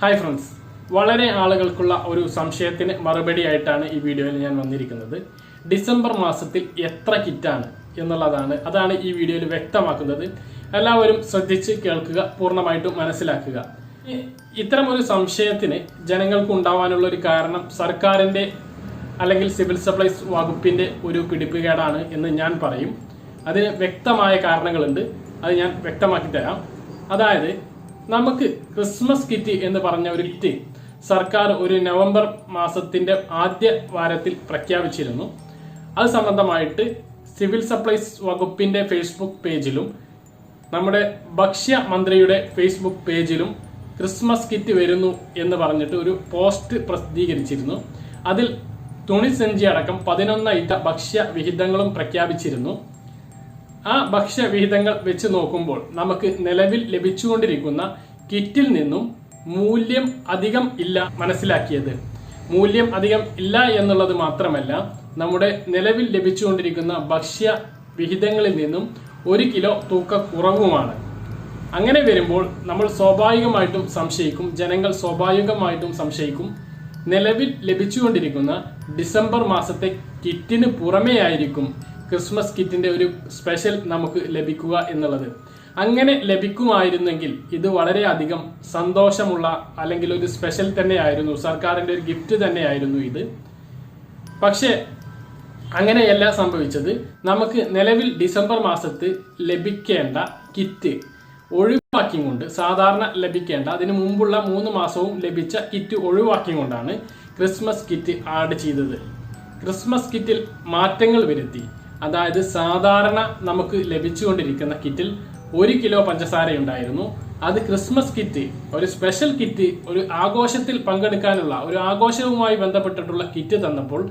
Hi friends, വളരെ ആളുകൾക്കുള്ള ഒരു സംശയത്തിന് മറുപടിയായിട്ടാണ് ഈ വീഡിയോയിൽ ഞാൻ വന്നിരിക്കുന്നത്. ഡിസംബർ മാസത്തിൽ എത്ര കിറ്റാണ് എന്നുള്ളതാണ്. അതാണ് ഈ വീഡിയോയിൽ വ്യക്തമാക്കുന്നത്. എല്ലാവരും ശ്രദ്ധിച്ച് കേൾക്കുക, പൂർണ്ണമായിട്ടും മനസ്സിലാക്കുക. ഇത്തരം ഒരു സംശയത്തിന് ജനങ്ങൾക്ക് ഉണ്ടാവാനുള്ള ഒരു കാരണം സർക്കാരിന്റെ അല്ലെങ്കിൽ സിവിൽ സപ്ലൈസ് വകുപ്പിന്റെ ഒരു പിടിപ്പുകേടാണ് എന്ന് ഞാൻ പറയും. അതിന് വ്യക്തമായ കാരണങ്ങളുണ്ട്, അത് ഞാൻ വ്യക്തമാക്കി തരാം. അതായത് നമുക്ക് ക്രിസ്മസ് കിറ്റ് എന്ന് പറഞ്ഞ ഒരു കിറ്റ് സർക്കാർ ഒരു നവംബർ മാസത്തിന്റെ ആദ്യ വാരത്തിൽ പ്രഖ്യാപിച്ചിരുന്നു. അത് സംബന്ധമായിട്ട് സിവിൽ സപ്ലൈസ് വകുപ്പിന്റെ ഫേസ്ബുക്ക് പേജിലും നമ്മുടെ ഭക്ഷ്യ മന്ത്രിയുടെ ഫേസ്ബുക്ക് പേജിലും ക്രിസ്മസ് കിറ്റ് വരുന്നു എന്ന് പറഞ്ഞിട്ട് ഒരു പോസ്റ്റ് പ്രസിദ്ധീകരിച്ചിരുന്നു. അതിൽ തുണിസഞ്ചി അടക്കം 11 ഭക്ഷ്യ വിഹിതങ്ങളും പ്രഖ്യാപിച്ചിരുന്നു. ആ ഭക്ഷ്യവിഹിതങ്ങൾ വെച്ച് നോക്കുമ്പോൾ നമുക്ക് നിലവിൽ ലഭിച്ചുകൊണ്ടിരിക്കുന്ന കിറ്റിൽ നിന്നും മൂല്യം അധികം ഇല്ല മനസ്സിലാക്കിയത്. മൂല്യം അധികം ഇല്ല എന്നുള്ളത് മാത്രമല്ല, നമ്മുടെ നിലവിൽ ലഭിച്ചുകൊണ്ടിരിക്കുന്ന ഭക്ഷ്യ വിഹിതങ്ങളിൽ നിന്നും 1 കിലോ തൂക്ക കുറവുമാണ്. അങ്ങനെ വരുമ്പോൾ നമ്മൾ സ്വാഭാവികമായിട്ടും സംശയിക്കും, ജനങ്ങൾ സ്വാഭാവികമായിട്ടും സംശയിക്കും, നിലവിൽ ലഭിച്ചുകൊണ്ടിരിക്കുന്ന ഡിസംബർ മാസത്തെ കിറ്റിന് പുറമേ ആയിരിക്കും ക്രിസ്മസ് കിറ്റിന്റെ ഒരു സ്പെഷ്യൽ നമുക്ക് ലഭിക്കുക എന്നുള്ളത്. അങ്ങനെ ലഭിക്കുമായിരുന്നെങ്കിൽ ഇത് വളരെയധികം സന്തോഷമുള്ള അല്ലെങ്കിൽ ഒരു സ്പെഷ്യൽ തന്നെയായിരുന്നു, സർക്കാരിന്റെ ഒരു ഗിഫ്റ്റ് തന്നെയായിരുന്നു ഇത്. പക്ഷേ അങ്ങനെയല്ല സംഭവിച്ചത്. നമുക്ക് നിലവിൽ ഡിസംബർ മാസത്ത് ലഭിക്കേണ്ട കിറ്റ് ഒഴിവാക്കിക്കൊണ്ട്, സാധാരണ ലഭിക്കേണ്ട അതിനു മുമ്പുള്ള 3 മാസവും ലഭിച്ച കിറ്റ് ഒഴിവാക്കിക്കൊണ്ടാണ് ക്രിസ്മസ് കിറ്റ് ആഡ് ചെയ്തത്. ക്രിസ്മസ് കിറ്റിൽ മാറ്റങ്ങൾ വരുത്തി. അതായത് സാധാരണ നമുക്ക് ലഭിച്ചുകൊണ്ടിരിക്കുന്ന കിറ്റിൽ 1 കിലോ പഞ്ചസാര ഉണ്ടായിരുന്നു. അത് ക്രിസ്മസ് കിറ്റ്, ഒരു സ്പെഷ്യൽ കിറ്റ്, ഒരു ആഘോഷത്തിൽ പങ്കെടുക്കാനുള്ള ഒരു ആഘോഷവുമായി ബന്ധപ്പെട്ടിട്ടുള്ള കിറ്റ് തന്നപ്പോൾ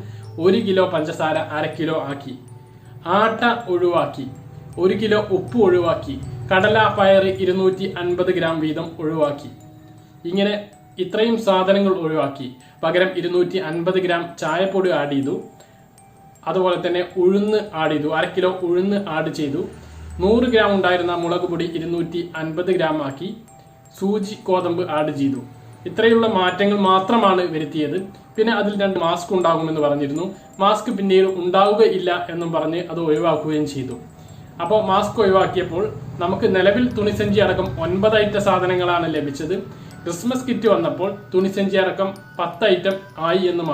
1 കിലോ പഞ്ചസാര 1/2 കിലോ ആക്കി. ആട്ട ഒഴിവാക്കി, 1 കിലോ ഉപ്പ് ഒഴിവാക്കി, കടല പയർ 250 ഗ്രാം വീതം ഒഴിവാക്കി. ഇങ്ങനെ ഇത്രയും സാധനങ്ങൾ ഒഴിവാക്കി. പകരം 250 ഗ്രാം ചായപ്പൊടി ആഡ് ചെയ്തു. അതുപോലെ തന്നെ ഉഴുന്ന് ആഡ് ചെയ്തു, 1/2 കിലോ ഉഴുന്ന് ആഡ് ചെയ്തു. 100 ഗ്രാം ഉണ്ടായിരുന്ന മുളക് പൊടി 250 ഗ്രാം ആക്കി. സൂചി ഗോതമ്പ് ആഡ് ചെയ്തു. ഇത്രയുള്ള മാറ്റങ്ങൾ മാത്രമാണ് വരുത്തിയത്. പിന്നെ അതിൽ 2 മാസ്ക് ഉണ്ടാകുമെന്ന് പറഞ്ഞിരുന്നു. മാസ്ക് പിന്നീട് ഉണ്ടാവുകയില്ല എന്നും പറഞ്ഞ് അത് ഒഴിവാക്കുകയും ചെയ്തു. അപ്പോൾ മാസ്ക് ഒഴിവാക്കിയപ്പോൾ നമുക്ക് നിലവിൽ തുണിസഞ്ചി അടക്കം 9 സാധനങ്ങളാണ് ലഭിച്ചത്. ക്രിസ്മസ് കിറ്റ് വന്നപ്പോൾ തുണിസഞ്ചി അടക്കം 10 ആയി എന്ന്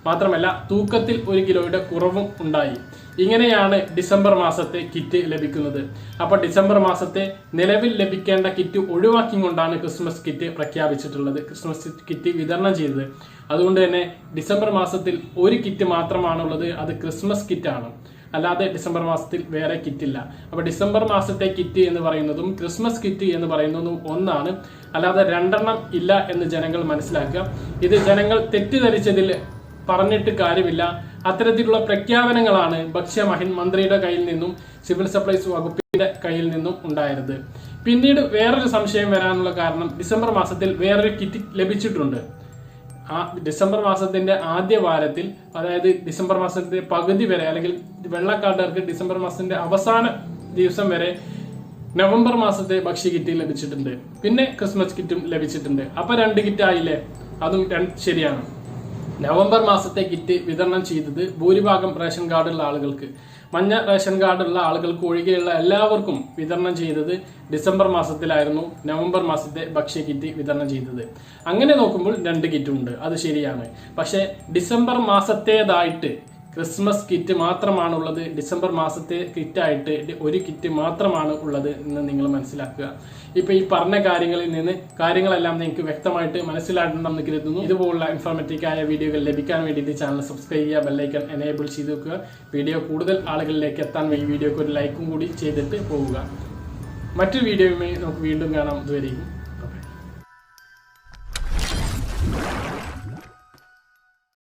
മാത്രമല്ല തൂക്കത്തിൽ 1 കിലോയുടെ കുറവും ഉണ്ടായി. ഇങ്ങനെയാണ് ഡിസംബർ മാസത്തെ കിറ്റ് ലഭിക്കുന്നത്. അപ്പോൾ ഡിസംബർ മാസത്തെ നിലവിൽ ലഭിക്കേണ്ട കിറ്റ് ഒഴിവാക്കിക്കൊണ്ടാണ് ക്രിസ്മസ് കിറ്റ് പ്രഖ്യാപിച്ചിട്ടുള്ളത്, ക്രിസ്മസ് കിറ്റ് വിതരണം ചെയ്തത്. അതുകൊണ്ട് തന്നെ ഡിസംബർ മാസത്തിൽ 1 കിറ്റ് മാത്രമാണുള്ളത്. അത് ക്രിസ്മസ് കിറ്റാണ്, അല്ലാതെ ഡിസംബർ മാസത്തിൽ വേറെ കിറ്റില്ല. അപ്പൊ ഡിസംബർ മാസത്തെ കിറ്റ് എന്ന് പറയുന്നതും ക്രിസ്മസ് കിറ്റ് എന്ന് പറയുന്നതും ഒന്നാണ്, അല്ലാതെ 2 ഇല്ല എന്ന് ജനങ്ങൾ മനസ്സിലാക്കുക. ഇത് ജനങ്ങൾ തെറ്റിദ്ധരിച്ചതിൽ പറഞ്ഞിട്ട് കാര്യമില്ല. അത്തരത്തിലുള്ള പ്രഖ്യാപനങ്ങളാണ് മന്ത്രിയുടെ കയ്യിൽ നിന്നും സിവിൽ സപ്ലൈസ് വകുപ്പിന്റെ കയ്യിൽ നിന്നും ഉണ്ടായത്. പിന്നീട് വേറൊരു സംശയം വരാനുള്ള കാരണം, ഡിസംബർ മാസത്തിൽ വേറൊരു കിറ്റ് ലഭിച്ചിട്ടുണ്ട്. ആ ഡിസംബർ മാസത്തിന്റെ ആദ്യ വാരത്തിൽ, അതായത് ഡിസംബർ മാസത്തിന്റെ പകുതി വരെ, അല്ലെങ്കിൽ വെള്ളക്കാർഡുകാർക്ക് ഡിസംബർ മാസത്തിന്റെ അവസാന ദിവസം വരെ നവംബർ മാസത്തെ ഭക്ഷ്യ കിറ്റ് ലഭിച്ചിട്ടുണ്ട്. പിന്നെ ക്രിസ്മസ് കിറ്റും ലഭിച്ചിട്ടുണ്ട്. അപ്പൊ 2 കിറ്റ് ആയില്ലേ? അതും ശരിയാണ്. നവംബർ മാസത്തെ കിറ്റ് വിതരണം ചെയ്തത് ഭൂരിഭാഗം റേഷൻ കാർഡുള്ള ആളുകൾക്ക്, മഞ്ഞ റേഷൻ കാർഡുള്ള ആളുകൾക്ക് ഒഴികെയുള്ള എല്ലാവർക്കും വിതരണം ചെയ്തത് ഡിസംബർ മാസത്തിലായിരുന്നു നവംബർ മാസത്തെ ഭക്ഷ്യ കിറ്റ് വിതരണം ചെയ്തത്. അങ്ങനെ നോക്കുമ്പോൾ 2 കിറ്റും ഉണ്ട്, അത് ശരിയാണ്. പക്ഷേ ഡിസംബർ മാസത്തേതായിട്ട് ക്രിസ്മസ് കിറ്റ് മാത്രമാണുള്ളത്. ഡിസംബർ മാസത്തെ കിറ്റായിട്ട് 1 കിറ്റ് മാത്രമാണ് ഉള്ളത് എന്ന് നിങ്ങൾ മനസ്സിലാക്കുക. ഇപ്പൊ ഈ പറഞ്ഞ കാര്യങ്ങളെല്ലാം നിങ്ങൾക്ക് വ്യക്തമായിട്ട് മനസ്സിലാക്കണമെന്ന് കരുതുന്നു. ഇതുപോലുള്ള ഇൻഫോർമേറ്റീവായ വീഡിയോകൾ ലഭിക്കാൻ വേണ്ടിയിട്ട് ചാനൽ സബ്സ്ക്രൈബ് ചെയ്യുക, ബെല്ലൈക്കൺ എനേബിൾ ചെയ്ത് വെക്കുക. വീഡിയോ കൂടുതൽ ആളുകളിലേക്ക് എത്താൻ ഈ വീഡിയോക്ക് ഒരു ലൈക്കും കൂടി ചെയ്തിട്ട് പോവുക. മറ്റൊരു വീഡിയോയുമായി നമുക്ക് വീണ്ടും കാണാം. ഇതുവരെയും